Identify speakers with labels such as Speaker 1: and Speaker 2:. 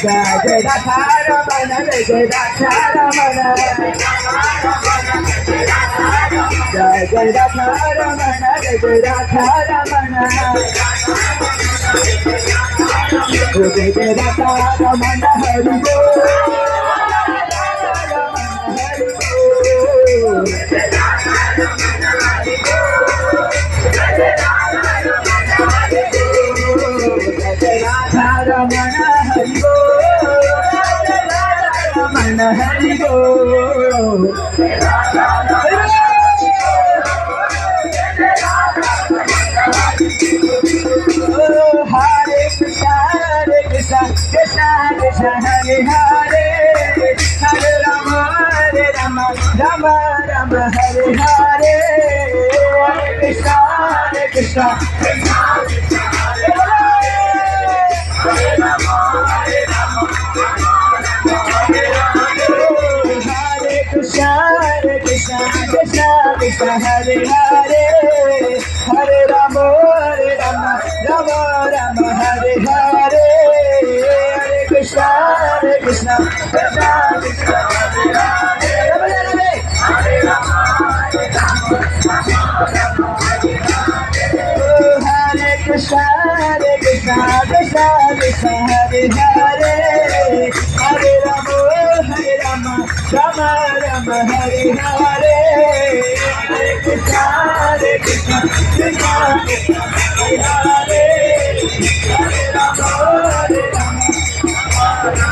Speaker 1: जय राधा रमण जय राधा रमण जय राधा रमण जय राधा रमण जय राधा रमण हरि बोल रमण हरि रमण हरि हरे Krishna Krishna Krishna Hare Hare Hare Ram Ram Ram Hare Hare Krishna Krishna Hare Krishna Krishna Krishna Hare Hare Hare Rama Rama Rama Hare Hare Hare Krishna Krishna Krishna Krishna Hare Hare Hare Rama Hare Krishna Krishna Krishna Hare Hare Hare Rama Rama Rama Hare Hare Hare Krishna Krishna